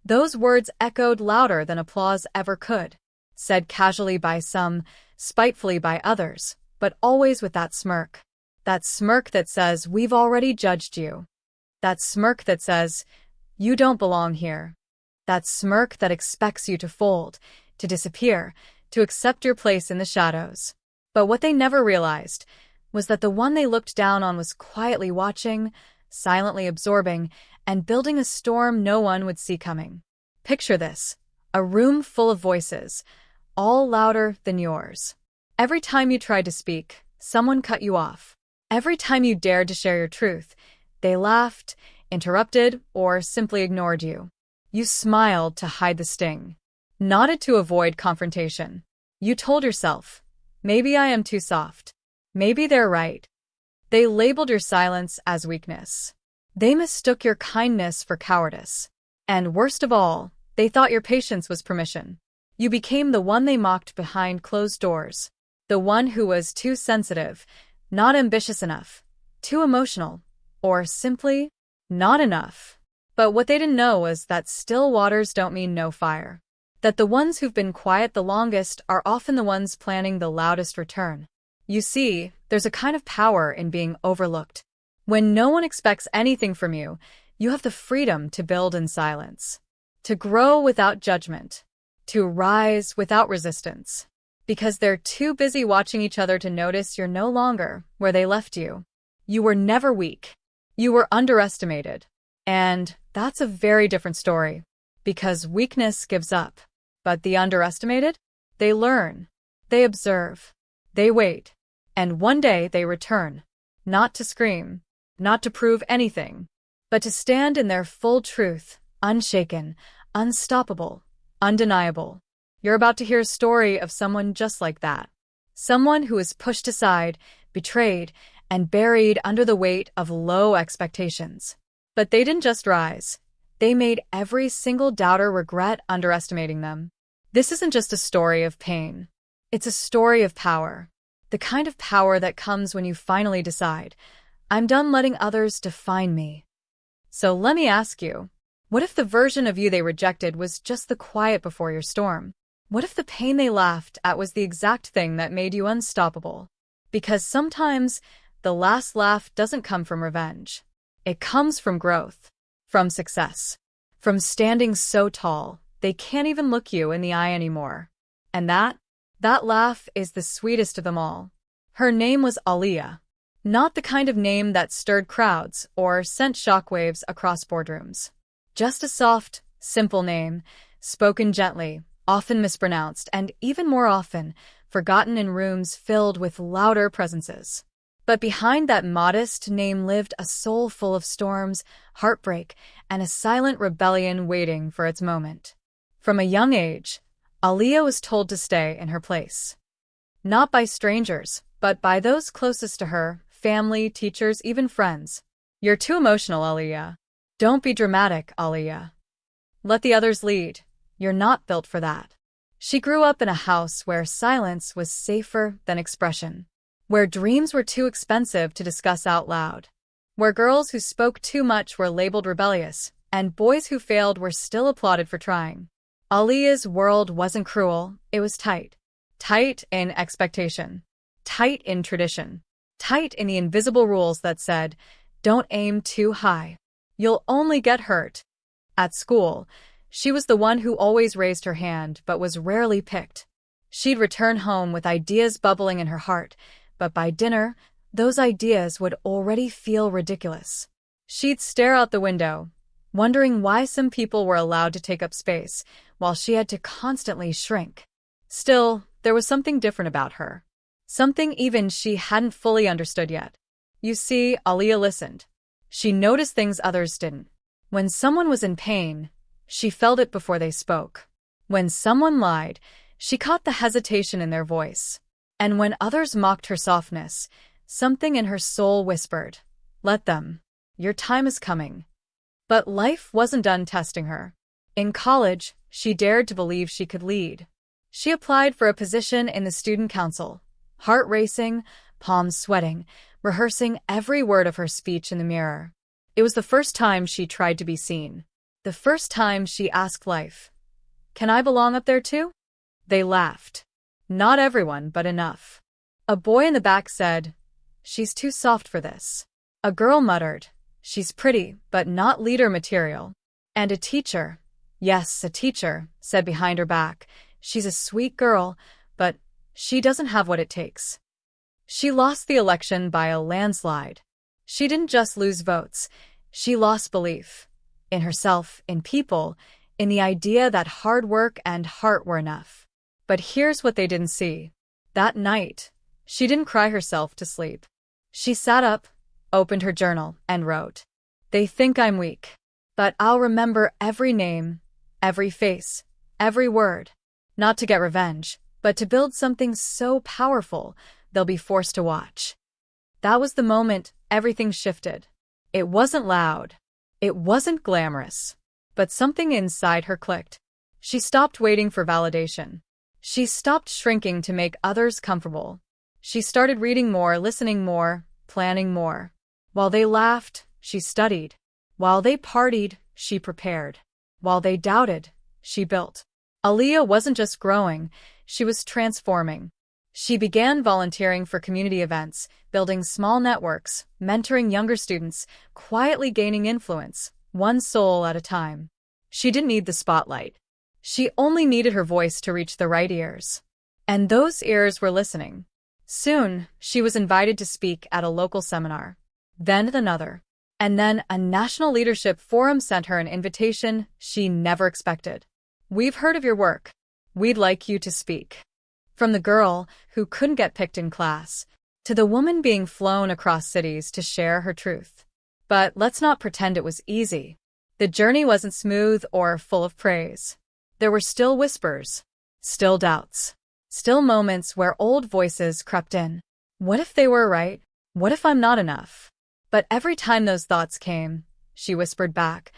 Those words echoed louder than applause ever could, said casually by some, spitefully by others, but always with that smirk. That smirk that says, "We've already judged you." That smirk that says, "You don't belong here." That smirk that expects you to fold, to disappear, to accept your place in the shadows. But what they never realized was that the one they looked down on was quietly watching, silently absorbing, and building a storm no one would see coming. Picture this: a room full of voices, all louder than yours. Every time you tried to speak, someone cut you off. Every time you dared to share your truth, they laughed, interrupted, or simply ignored you. You smiled to hide the sting, nodded to avoid confrontation. You told yourself, maybe I am too soft. Maybe they're right. They labeled your silence as weakness. They mistook your kindness for cowardice. And worst of all, they thought your patience was permission. You became the one they mocked behind closed doors. The one who was too sensitive, not ambitious enough, too emotional, or simply not enough. But what they didn't know was that still waters don't mean no fire. That the ones who've been quiet the longest are often the ones planning the loudest return. You see, there's a kind of power in being overlooked. When no one expects anything from you, you have the freedom to build in silence, to grow without judgment, to rise without resistance. Because they're too busy watching each other to notice you're no longer where they left you. You were never weak. You were underestimated. And that's a very different story. Because weakness gives up. But the underestimated? They learn. They observe. They wait. And one day they return. Not to scream. Not to prove anything. But to stand in their full truth. Unshaken. Unstoppable. Undeniable. You're about to hear a story of someone just like that. Someone who was pushed aside, betrayed, and buried under the weight of low expectations. But they didn't just rise. They made every single doubter regret underestimating them. This isn't just a story of pain. It's a story of power. The kind of power that comes when you finally decide, I'm done letting others define me. So let me ask you, what if the version of you they rejected was just the quiet before your storm? What if the pain they laughed at was the exact thing that made you unstoppable? Because sometimes the last laugh doesn't come from revenge. It comes from growth, from success, from standing so tall they can't even look you in the eye anymore. And that laugh is the sweetest of them all. Her name was Aliyah. Not the kind of name that stirred crowds or sent shockwaves across boardrooms. Just a soft, simple name, spoken gently, often mispronounced, and even more often, forgotten in rooms filled with louder presences. But behind that modest name lived a soul full of storms, heartbreak, and a silent rebellion waiting for its moment. From a young age, Aliyah was told to stay in her place. Not by strangers, but by those closest to her, family, teachers, even friends. You're too emotional, Aliyah. Don't be dramatic, Aliyah. Let the others lead. You're not built for that. She grew up in a house where silence was safer than expression, where dreams were too expensive to discuss out loud, where girls who spoke too much were labeled rebellious, and boys who failed were still applauded for trying. Aliyah's world wasn't cruel, it was tight. Tight in expectation. Tight in tradition. Tight in the invisible rules that said, don't aim too high. You'll only get hurt. At school, she was the one who always raised her hand but was rarely picked. She'd return home with ideas bubbling in her heart, but by dinner, those ideas would already feel ridiculous. She'd stare out the window, wondering why some people were allowed to take up space, while she had to constantly shrink. Still, there was something different about her. Something even she hadn't fully understood yet. You see, Aliyah listened. She noticed things others didn't. When someone was in pain, she felt it before they spoke. When someone lied, she caught the hesitation in their voice. And when others mocked her softness, something in her soul whispered, let them. Your time is coming. But life wasn't done testing her. In college, she dared to believe she could lead. She applied for a position in the student council, heart racing, palms sweating, rehearsing every word of her speech in the mirror. It was the first time she tried to be seen. The first time she asked life, "Can I belong up there too?" They laughed. Not everyone, but enough. A boy in the back said, "She's too soft for this." A girl muttered, "She's pretty, but not leader material." And a teacher, yes, a teacher, said behind her back, "She's a sweet girl, but she doesn't have what it takes." She lost the election by a landslide. She didn't just lose votes, she lost belief. In herself, in people, in the idea that hard work and heart were enough. But here's what they didn't see. That night, she didn't cry herself to sleep. She sat up, opened her journal, and wrote, "They think I'm weak, but I'll remember every name, every face, every word, not to get revenge, but to build something so powerful they'll be forced to watch." That was the moment everything shifted. It wasn't loud. It wasn't glamorous. But something inside her clicked. She stopped waiting for validation. She stopped shrinking to make others comfortable. She started reading more, listening more, planning more. While they laughed, she studied. While they partied, she prepared. While they doubted, she built. Aaliyah wasn't just growing, she was transforming. She began volunteering for community events, building small networks, mentoring younger students, quietly gaining influence, one soul at a time. She didn't need the spotlight. She only needed her voice to reach the right ears. And those ears were listening. Soon, she was invited to speak at a local seminar. Then another. And then a national leadership forum sent her an invitation she never expected. "We've heard of your work. We'd like you to speak." From the girl who couldn't get picked in class, to the woman being flown across cities to share her truth. But let's not pretend it was easy. The journey wasn't smooth or full of praise. There were still whispers, still doubts, still moments where old voices crept in. What if they were right? What if I'm not enough? But every time those thoughts came, she whispered back,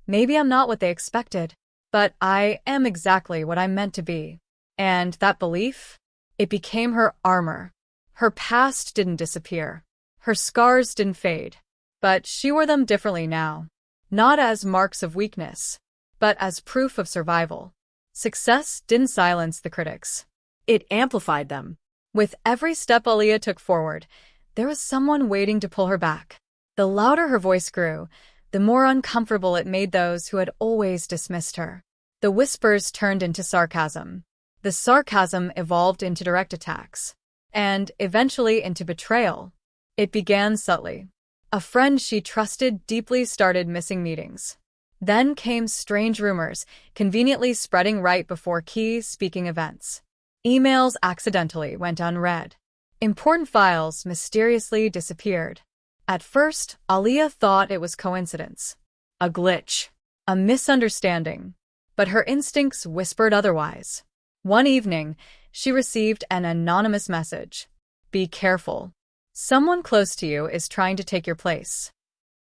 "Maybe I'm not what they expected, but I am exactly what I'm meant to be." And that belief, it became her armor. Her past didn't disappear. Her scars didn't fade. But she wore them differently now. Not as marks of weakness, but as proof of survival. Success didn't silence the critics. It amplified them. With every step Aaliyah took forward, there was someone waiting to pull her back. The louder her voice grew, the more uncomfortable it made those who had always dismissed her. The whispers turned into sarcasm. The sarcasm evolved into direct attacks. And eventually into betrayal. It began subtly. A friend she trusted deeply started missing meetings. Then came strange rumors, conveniently spreading right before key speaking events. Emails accidentally went unread. Important files mysteriously disappeared. At first, Aaliyah thought it was coincidence. A glitch. A misunderstanding. But her instincts whispered otherwise. One evening, she received an anonymous message. "Be careful. Someone close to you is trying to take your place."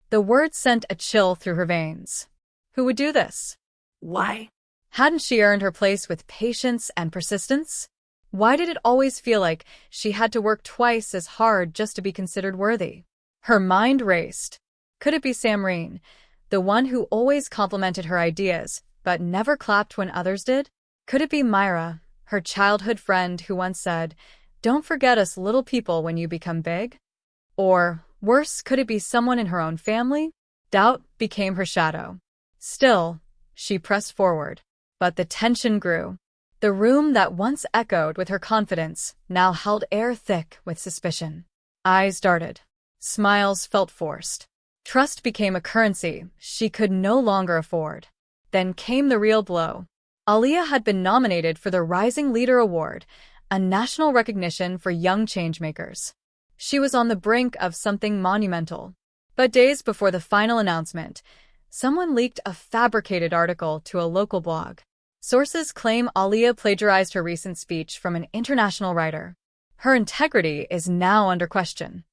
The word sent a chill through her veins. Who would do this? Why? Hadn't she earned her place with patience and persistence? Why did it always feel like she had to work twice as hard just to be considered worthy? Her mind raced. Could it be Samreen, the one who always complimented her ideas, but never clapped when others did? Could it be Myra, her childhood friend who once said, "Don't forget us little people when you become big"? Or, worse, could it be someone in her own family? Doubt became her shadow. Still, she pressed forward. But the tension grew. The room that once echoed with her confidence now held air thick with suspicion. Eyes darted. Smiles felt forced. Trust became a currency she could no longer afford. Then came the real blow. Aaliyah had been nominated for the Rising Leader Award, a national recognition for young changemakers. She was on the brink of something monumental. But days before the final announcement, someone leaked a fabricated article to a local blog. Sources claim Aaliyah plagiarized her recent speech from an international writer. Her integrity is now under question.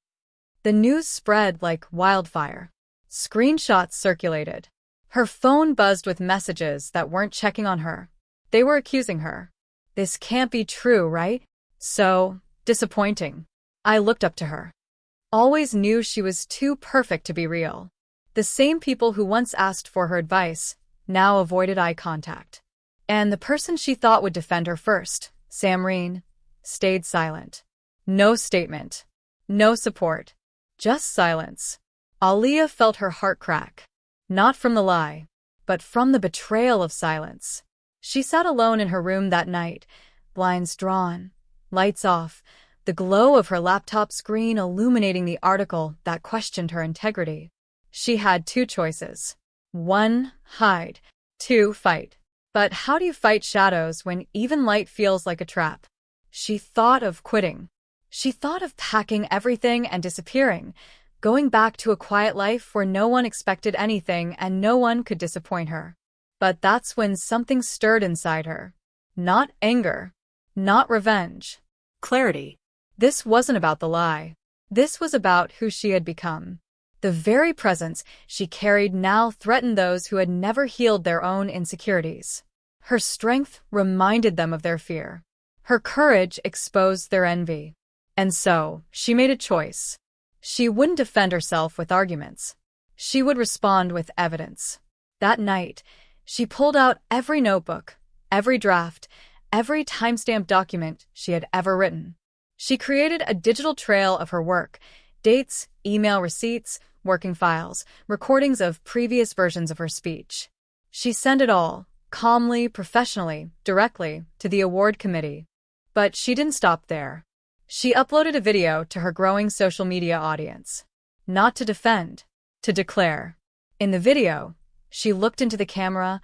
The news spread like wildfire. Screenshots circulated. Her phone buzzed with messages that weren't checking on her. They were accusing her. This can't be true, right? So disappointing. I looked up to her. Always knew she was too perfect to be real. The same people who once asked for her advice, now avoided eye contact. And the person she thought would defend her first, Samreen, stayed silent. No statement. No support. Just silence. Aaliyah felt her heart crack. Not from the lie, but from the betrayal of silence. She sat alone in her room that night, blinds drawn, lights off, the glow of her laptop screen illuminating the article that questioned her integrity. She had two choices. 1. Hide. 2. Fight. But how do you fight shadows when even light feels like a trap? She thought of quitting. She thought of packing everything and disappearing, going back to a quiet life where no one expected anything and no one could disappoint her. But that's when something stirred inside her. Not anger. Not revenge. Clarity. This wasn't about the lie. This was about who she had become. The very presence she carried now threatened those who had never healed their own insecurities. Her strength reminded them of their fear. Her courage exposed their envy. And so, she made a choice. She wouldn't defend herself with arguments. She would respond with evidence. That night, she pulled out every notebook, every draft, every timestamped document she had ever written. She created a digital trail of her work, dates, email receipts, working files, recordings of previous versions of her speech. She sent it all, calmly, professionally, directly, to the award committee. But she didn't stop there. She uploaded a video to her growing social media audience. Not to defend, to declare. In the video, she looked into the camera,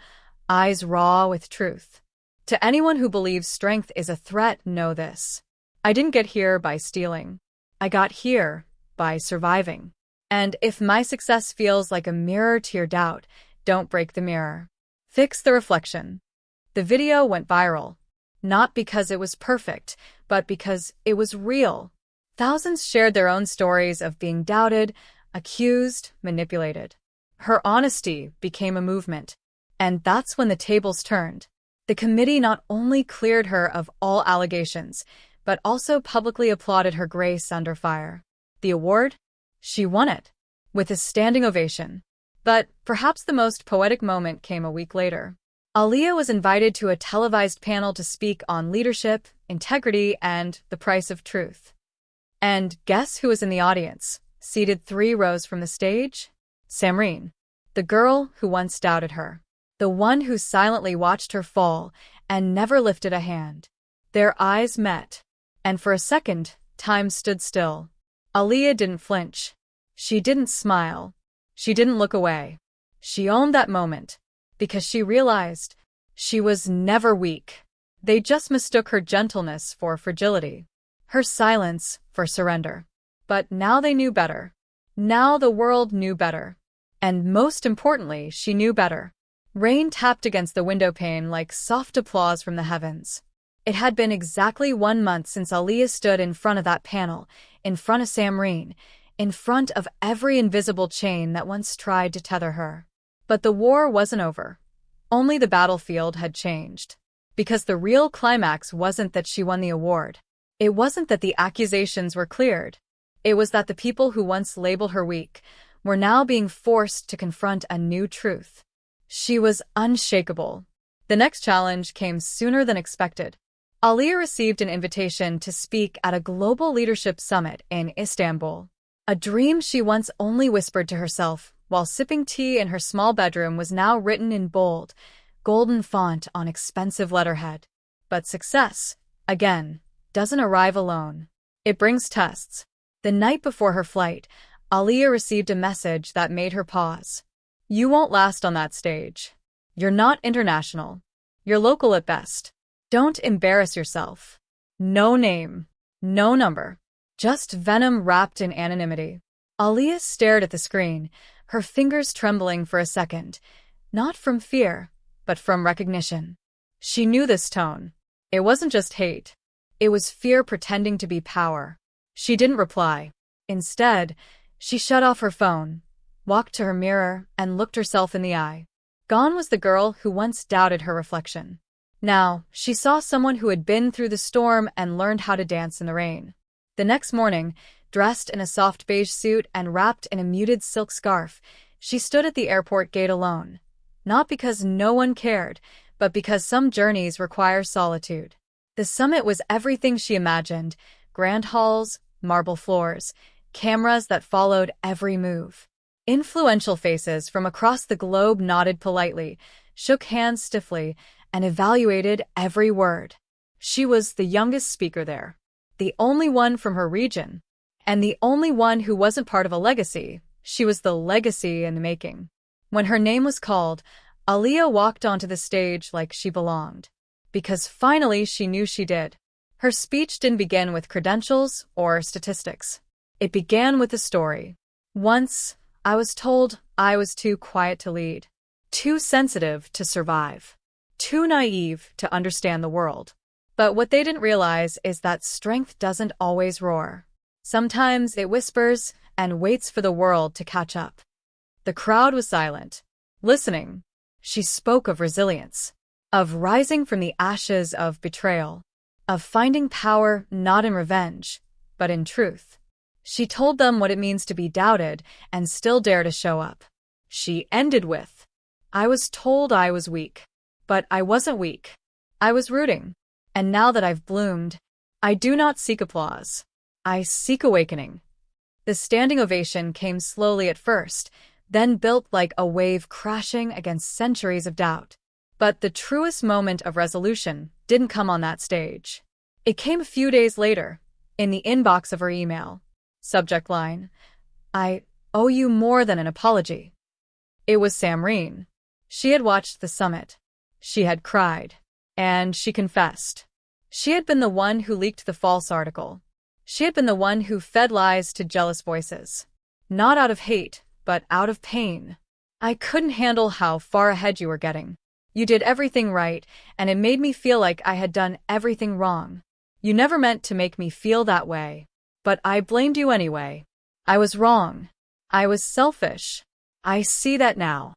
eyes raw with truth. To anyone who believes strength is a threat, know this. I didn't get here by stealing. I got here by surviving. And if my success feels like a mirror to your doubt, don't break the mirror. Fix the reflection. The video went viral. Not because it was perfect, but because it was real. Thousands shared their own stories of being doubted, accused, manipulated. Her honesty became a movement. And that's when the tables turned. The committee not only cleared her of all allegations, but also publicly applauded her grace under fire. The award? She won it, with a standing ovation. But perhaps the most poetic moment came a week later. Aaliyah was invited to a televised panel to speak on leadership, integrity, and the price of truth. And guess who was in the audience, seated 3 rows from the stage? Samreen, the girl who once doubted her. The one who silently watched her fall and never lifted a hand. Their eyes met, and for a second, time stood still. Aaliyah didn't flinch. She didn't smile. She didn't look away. She owned that moment, because she realized she was never weak. They just mistook her gentleness for fragility, her silence for surrender. But now they knew better. Now the world knew better. And most importantly, she knew better. Rain tapped against the window pane like soft applause from the heavens. It had been exactly 1 month since Aaliyah stood in front of that panel, in front of Samreen, in front of every invisible chain that once tried to tether her. But the war wasn't over. Only the battlefield had changed. Because the real climax wasn't that she won the award. It wasn't that the accusations were cleared. It was that the people who once labeled her weak were now being forced to confront a new truth. She was unshakable. The next challenge came sooner than expected. Aaliyah received an invitation to speak at a global leadership summit in Istanbul. A dream she once only whispered to herself while sipping tea in her small bedroom was now written in bold, golden font on expensive letterhead. But success, again, doesn't arrive alone. It brings tests. The night before her flight, Aaliyah received a message that made her pause. You won't last on that stage. You're not international. You're local at best. Don't embarrass yourself. No name. No number. Just venom wrapped in anonymity. Aaliyah stared at the screen, her fingers trembling for a second, not from fear, but from recognition. She knew this tone. It wasn't just hate. It was fear pretending to be power. She didn't reply. Instead, she shut off her phone, walked to her mirror, and looked herself in the eye. Gone was the girl who once doubted her reflection. Now, she saw someone who had been through the storm and learned how to dance in the rain. The next morning, dressed in a soft beige suit and wrapped in a muted silk scarf, she stood at the airport gate alone, Not because no one cared, but because some journeys require solitude. The summit was everything she imagined: grand halls, marble floors, cameras that followed every move. Influential faces from across the globe nodded politely, shook hands stiffly, and evaluated every word. She was the youngest speaker there, the only one from her region, and the only one who wasn't part of a legacy. She was the legacy in the making. When her name was called, Aaliyah walked onto the stage like she belonged. Because finally she knew she did. Her speech didn't begin with credentials or statistics. It began with a story. Once, I was told I was too quiet to lead, too sensitive to survive, too naive to understand the world. But what they didn't realize is that strength doesn't always roar. Sometimes it whispers and waits for the world to catch up. The crowd was silent, listening. She spoke of resilience, of rising from the ashes of betrayal, of finding power not in revenge, but in truth. She told them what it means to be doubted and still dare to show up. She ended with, I was told I was weak, but I wasn't weak. I was rooting. And now that I've bloomed, I do not seek applause. I seek awakening. The standing ovation came slowly at first, then built like a wave crashing against centuries of doubt. But the truest moment of resolution didn't come on that stage. It came a few days later, in the inbox of her email. Subject line, I owe you more than an apology. It was Samreen. She had watched the summit. She had cried. And she confessed. She had been the one who leaked the false article. She had been the one who fed lies to jealous voices. Not out of hate, but out of pain. I couldn't handle how far ahead you were getting. You did everything right, and it made me feel like I had done everything wrong. You never meant to make me feel that way. But I blamed you anyway. I was wrong. I was selfish. I see that now.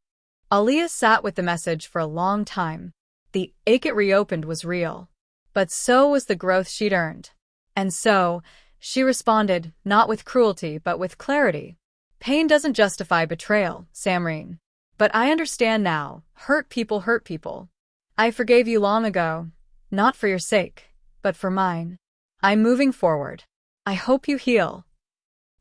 Aaliyah sat with the message for a long time. The ache it reopened was real. But so was the growth she'd earned. And so, she responded, not with cruelty but with clarity. Pain doesn't justify betrayal, Samreen. But I understand now. Hurt people hurt people. I forgave you long ago. Not for your sake, but for mine. I'm moving forward. I hope you heal.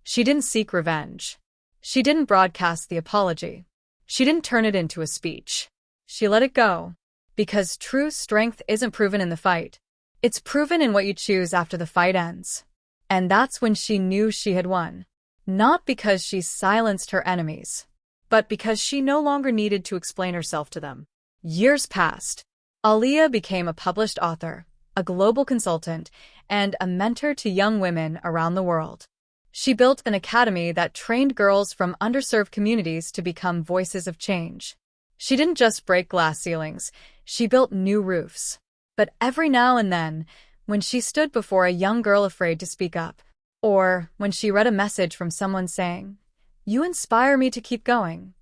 She didn't seek revenge. She didn't broadcast the apology. She didn't turn it into a speech. She let it go. Because true strength isn't proven in the fight. It's proven in what you choose after the fight ends. And that's when she knew she had won. Not because she silenced her enemies, but because she no longer needed to explain herself to them. Years passed. Aaliyah became a published author, a global consultant, and a mentor to young women around the world. She built an academy that trained girls from underserved communities to become voices of change. She didn't just break glass ceilings, she built new roofs. But every now and then, when she stood before a young girl afraid to speak up, or when she read a message from someone saying, "You inspire me to keep going,"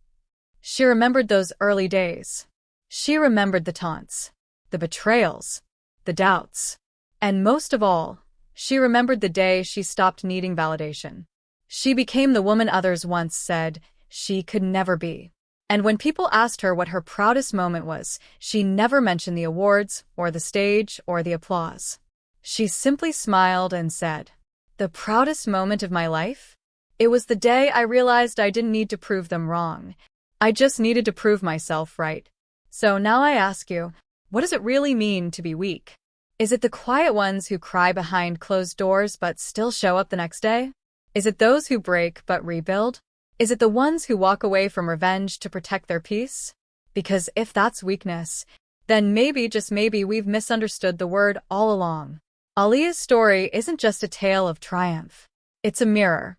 she remembered those early days. She remembered the taunts, the betrayals, the doubts. And most of all, she remembered the day she stopped needing validation. She became the woman others once said she could never be. And when people asked her what her proudest moment was, she never mentioned the awards, or the stage, or the applause. She simply smiled and said, "The proudest moment of my life? It was the day I realized I didn't need to prove them wrong. I just needed to prove myself right." So now I ask you, what does it really mean to be weak? Is it the quiet ones who cry behind closed doors but still show up the next day? Is it those who break but rebuild? Is it the ones who walk away from revenge to protect their peace? Because if that's weakness, then maybe, just maybe, we've misunderstood the word all along. Aaliyah's story isn't just a tale of triumph. It's a mirror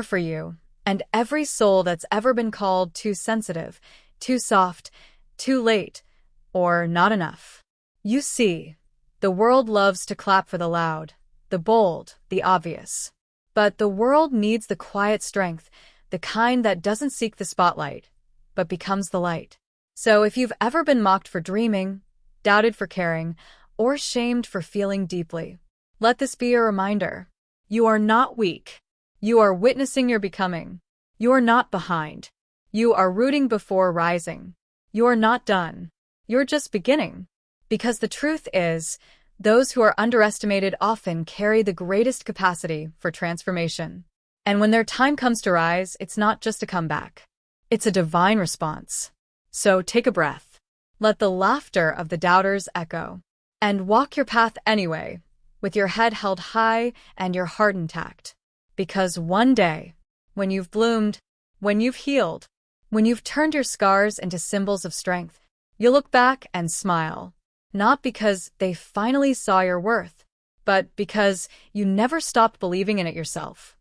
for you, and every soul that's ever been called too sensitive, too soft, too late, or not enough. You see, the world loves to clap for the loud, the bold, the obvious. But the world needs the quiet strength, the kind that doesn't seek the spotlight, but becomes the light. So if you've ever been mocked for dreaming, doubted for caring, or shamed for feeling deeply, let this be a reminder. You are not weak. You are witnessing your becoming. You are not behind. You are rooting before rising. You're not done. You're just beginning. Because the truth is, those who are underestimated often carry the greatest capacity for transformation. And when their time comes to rise, it's not just a comeback. It's a divine response. So take a breath. Let the laughter of the doubters echo. And walk your path anyway, with your head held high and your heart intact. Because one day, when you've bloomed, when you've healed, when you've turned your scars into symbols of strength, you'll look back and smile. Not because they finally saw your worth, but because you never stopped believing in it yourself.